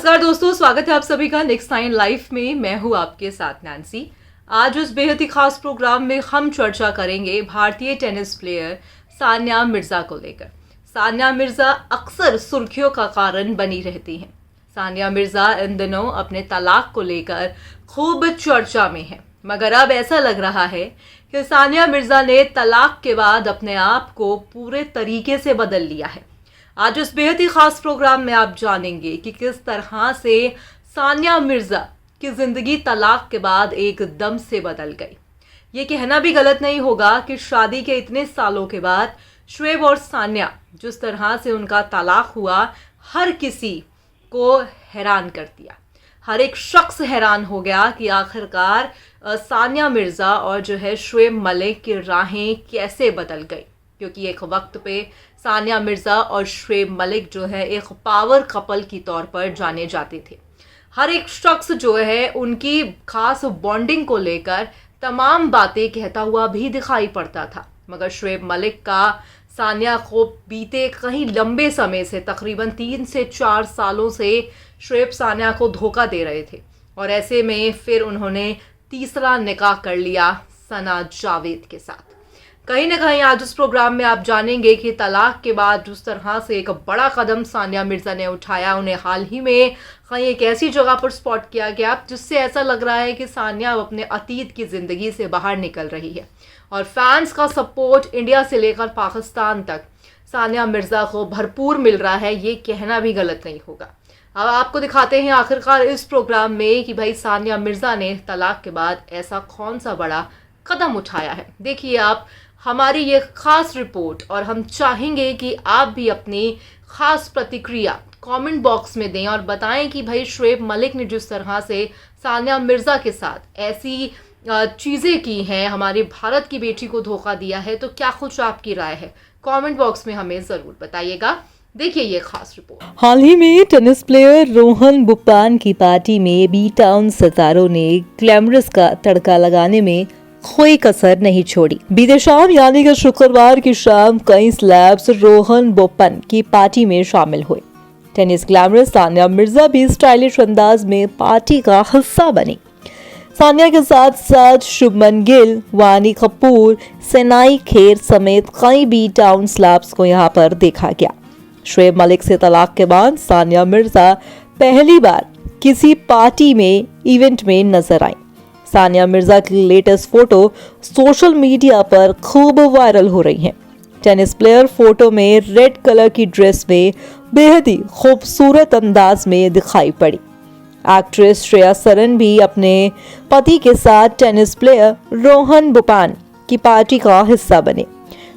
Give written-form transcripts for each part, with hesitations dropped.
नमस्कार दोस्तों, स्वागत है आप सभी का नेक्स्ट नाइन लाइफ में। मैं हूँ आपके साथ नैन्सी। आज उस बेहद ही खास प्रोग्राम में हम चर्चा करेंगे भारतीय टेनिस प्लेयर सानिया मिर्जा को लेकर। सानिया मिर्जा अक्सर सुर्खियों का कारण बनी रहती हैं। सानिया मिर्जा इन दिनों अपने तलाक को लेकर खूब चर्चा में है, मगर अब ऐसा लग रहा है कि सानिया मिर्जा ने तलाक के बाद अपने आप को पूरे तरीके से बदल लिया है। आज इस बेहद ही खास प्रोग्राम में आप जानेंगे कि किस तरह से सानिया मिर्जा की जिंदगी तलाक के बाद एकदम से बदल गई। ये कहना भी गलत नहीं होगा कि शादी के इतने सालों के बाद शोएब और सानिया, जिस तरह से उनका तलाक हुआ, हर किसी को हैरान कर दिया। हर एक शख्स हैरान हो गया कि आखिरकार सानिया मिर्जा और जो है शोएब मलिक की राहें कैसे बदल गई, क्योंकि एक वक्त पे सानिया मिर्जा और शोएब मलिक जो है एक पावर कपल की तौर पर जाने जाते थे। हर एक शख्स जो है उनकी खास बॉन्डिंग को लेकर तमाम बातें कहता हुआ भी दिखाई पड़ता था, मगर शोएब मलिक का सानिया को बीते कहीं लंबे समय से, तकरीबन 3 से 4 सालों से शोएब सानिया को धोखा दे रहे थे। और ऐसे में फिर उन्होंने तीसरा निकाह कर लिया सना जावेद के साथ। कहीं ना कहीं आज इस प्रोग्राम में आप जानेंगे कि तलाक के बाद जिस तरह से एक बड़ा कदम सानिया मिर्जा ने उठाया, उन्हें हाल ही में कहीं एक ऐसी जगह पर स्पॉट किया गया जिससे ऐसा लग रहा है कि सानिया अब अपने अतीत की ज़िंदगी से बाहर निकल रही है। और फैंस का सपोर्ट इंडिया से लेकर पाकिस्तान तक सानिया मिर्जा को भरपूर मिल रहा है, ये कहना भी गलत नहीं होगा। अब आपको दिखाते हैं आखिरकार इस प्रोग्राम में कि भाई सानिया मिर्जा ने तलाक के बाद ऐसा कौन सा बड़ा कदम उठाया है। देखिए आप हमारी ये खास रिपोर्ट, और हम चाहेंगे कि आप भी अपनी खास प्रतिक्रिया कमेंट बॉक्स में दें और बताएं कि भाई शोएब मलिक ने जिस तरह से सानिया मिर्जा के साथ ऐसी चीज़ें की हैं, हमारे भारत की बेटी को धोखा दिया है, तो क्या कुछ आपकी राय है, कमेंट बॉक्स में हमें ज़रूर बताइएगा। देखिए ये खास रिपोर्ट। हाल ही में टेनिस प्लेयर रोहन बोप्पन की पार्टी में बी टाउन सितारों ने ग्लैमरस का तड़का लगाने में कोई कसर नहीं छोड़ी। बीते शाम यानी कि शुक्रवार की शाम कई सेलेब्स रोहन बोप्पन की पार्टी में शामिल हुए। टेनिस ग्लैमरस सानिया मिर्जा भी स्टाइलिश अंदाज में पार्टी का हिस्सा बनी। सानिया के साथ साथ शुभमन गिल, वानी कपूर, सेनाई खेर समेत कई बी टाउन सेलेब्स को यहाँ पर देखा गया। शोएब मलिक से तलाक के बाद सानिया मिर्जा पहली बार किसी पार्टी में इवेंट में नजर आई। सानिया मिर्जा की लेटेस्ट फोटो सोशल मीडिया पर खूब वायरल हो रही है। टेनिस प्लेयर फोटो में रेड कलर की ड्रेस में बेहद ही खूबसूरत अंदाज में दिखाई पड़ी। एक्ट्रेस श्रेया सरन भी अपने पति के साथ टेनिस प्लेयर रोहन बोप्पन की पार्टी का हिस्सा बने।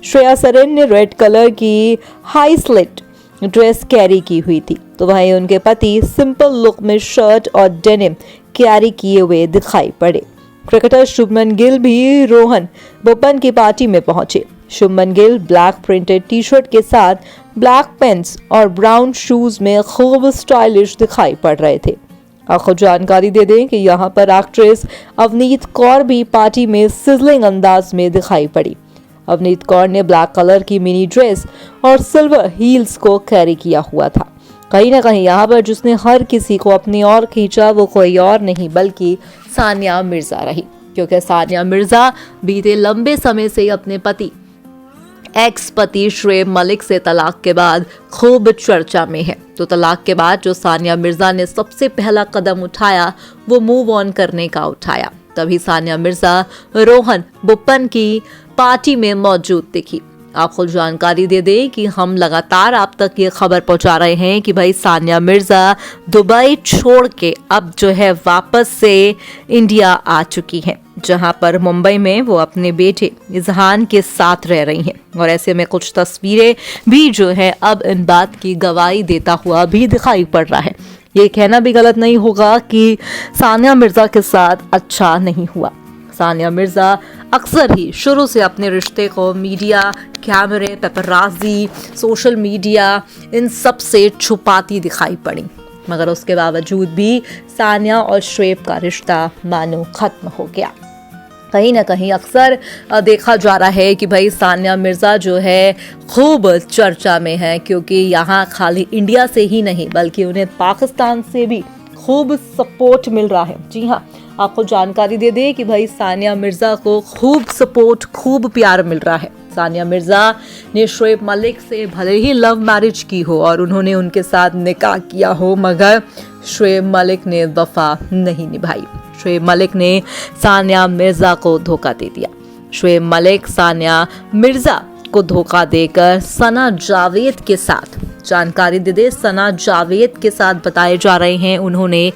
श्रेया सरन ने रेड कलर की हाई स्लिट ड्रेस कैरी की हुई थी, तो वहीं उनके पति सिंपल लुक में शर्ट और डेनिम कैरी किए हुए दिखाई पड़े। क्रिकेटर शुभमन गिल भी रोहन बोप्पन की पार्टी में पहुंचे। Shubman Gill black printed T shirt के साथ ब्लैक पेंट्स और ब्राउन शूज में खूब स्टाइलिश दिखाई पड़ रहे थे। आपको जानकारी दे दें कि यहाँ पर एक्ट्रेस अवनीत कौर भी पार्टी में सिजलिंग अंदाज में दिखाई पड़ी। अवनीत कौर ने ब्लैक कलर की मिनी ड्रेस और सिल्वर हील्स को कैरी किया हुआ था। कहीं ना कहीं यहाँ पर जिसने हर किसी को अपनी ओर खींचा वो कोई और नहीं बल्कि सानिया मिर्जा रही, क्योंकि सानिया मिर्जा बीते लंबे समय से अपने पति एक्स पति शोएब मलिक से तलाक के बाद खूब चर्चा में है। तो तलाक के बाद जो सानिया मिर्जा ने सबसे पहला कदम उठाया वो मूव ऑन करने का उठाया। तभी सानिया मिर्जा रोहन बोप्पन की पार्टी में मौजूद दिखी। आपको जानकारी दे दें कि हम लगातार आप तक ये खबर पहुंचा रहे हैं कि भाई सानिया मिर्जा दुबई छोड़ के अब जो है वापस से इंडिया आ चुकी हैं, जहां पर मुंबई में वो अपने बेटे इजहान के साथ रह रही हैं। और ऐसे में कुछ तस्वीरें भी जो है अब इन बात की गवाही देता हुआ भी दिखाई पड़ रहा है। ये कहना भी गलत नहीं होगा कि सानिया मिर्जा के साथ अच्छा नहीं हुआ। सानिया मिर्जा अक्सर ही शुरू से अपने रिश्ते को मीडिया, कैमरे, पेपराजी, सोशल मीडिया इन सब से छुपाती दिखाई पड़ी, मगर उसके बावजूद भी सानिया और शोएब का रिश्ता मानो खत्म हो गया। कहीं ना कहीं अक्सर देखा जा रहा है कि भाई सानिया मिर्ज़ा जो है खूब चर्चा में है, क्योंकि यहाँ खाली इंडिया से ही नहीं बल्कि उन्हें पाकिस्तान से भी खूब सपोर्ट मिल रहा है। जी हाँ, आपको जानकारी दे दें कि भाई सानिया मिर्ज़ा को खूब सपोर्ट, खूब प्यार मिल रहा है। सानिया मिर्ज़ा ने शोएब मलिक से भले ही लव मैरिज की हो और उन्होंने उनके साथ निकाह किया हो, मगर शोएब मलिक ने वफा नहीं निभाई। शोएब मलिक ने सानिया मिर्ज़ा को धोखा दे दिया। शोएब मलिक सानिया मिर्ज़ा को धोखा देकर सना जावेद के साथ, जानकारी दे दे, सना जावेद के साथ बताए जा रहे हैं उन्होंने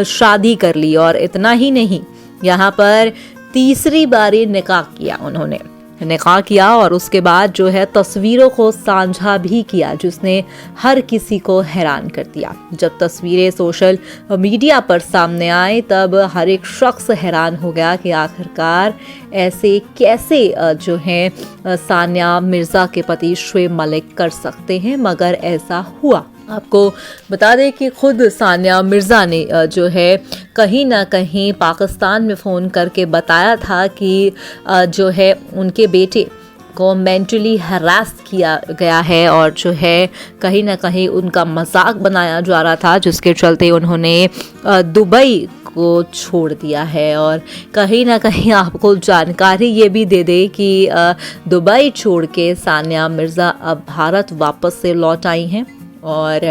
शादी कर ली। और इतना ही नहीं, यहाँ पर तीसरी बारी निकाह किया, उन्होंने निकाह किया और उसके बाद जो है तस्वीरों को साझा भी किया, जिसने हर किसी को हैरान कर दिया। जब तस्वीरें सोशल मीडिया पर सामने आई तब हर एक शख्स हैरान हो गया कि आखिरकार ऐसे कैसे जो है सानिया मिर्ज़ा के पति शोएब मलिक कर सकते हैं, मगर ऐसा हुआ। आपको बता दें कि खुद सानिया मिर्ज़ा ने जो है कहीं ना कहीं पाकिस्तान में फ़ोन करके बताया था कि जो है उनके बेटे को मेंटली हरास किया गया है और जो है कहीं ना कहीं उनका मजाक बनाया जा रहा था, जिसके चलते उन्होंने दुबई को छोड़ दिया है। और कहीं ना कहीं आपको जानकारी ये भी दे दे कि दुबई छोड़ के सानिया मिर्ज़ा अब भारत वापस से लौट आई हैं और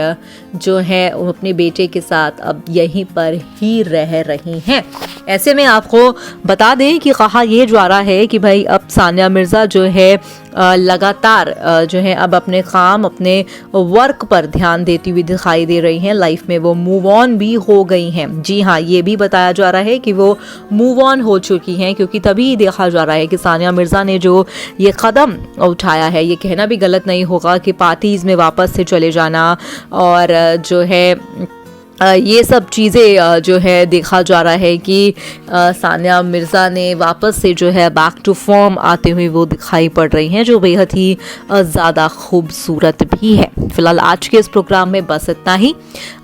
जो है वो अपने बेटे के साथ अब यहीं पर ही रह रही हैं। ऐसे में आपको बता दें कि कहा यह जा रहा है कि भाई अब सानिया मिर्ज़ा जो है लगातार जो है अब अपने काम, अपने वर्क पर ध्यान देती हुई दिखाई दे रही हैं। लाइफ में वो मूव ऑन भी हो गई हैं। जी हाँ, ये भी बताया जा रहा है कि वो मूव ऑन हो चुकी हैं, क्योंकि तभी देखा जा रहा है कि सानिया मिर्ज़ा ने जो ये कदम उठाया है, ये कहना भी गलत नहीं होगा कि पार्टीज़ में वापस से चले जाना और जो है ये सब चीज़ें जो है देखा जा रहा है कि सानिया मिर्ज़ा ने वापस से जो है बैक टू फॉर्म आते हुए वो दिखाई पड़ रही हैं, जो बेहद ही ज़्यादा खूबसूरत भी है। फिलहाल आज के इस प्रोग्राम में बस इतना ही।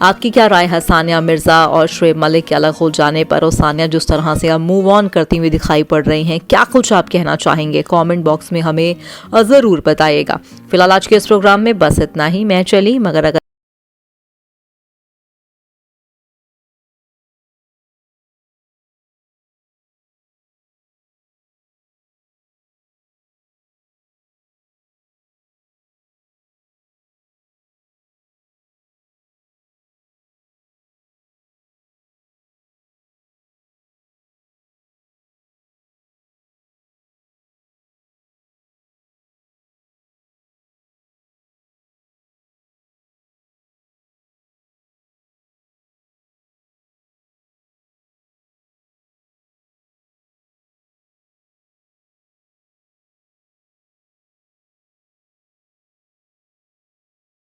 आपकी क्या राय है सानिया मिर्ज़ा और शोएब मलिक के अलग हो जाने पर, और सानिया जिस तरह से अब मूव ऑन करती हुई दिखाई पड़ रही हैं, क्या कुछ आप कहना चाहेंगे? कॉमेंट बॉक्स में हमें ज़रूर बताइएगा। फिलहाल आज के इस प्रोग्राम में बस इतना ही। मैं चली, मगर अगर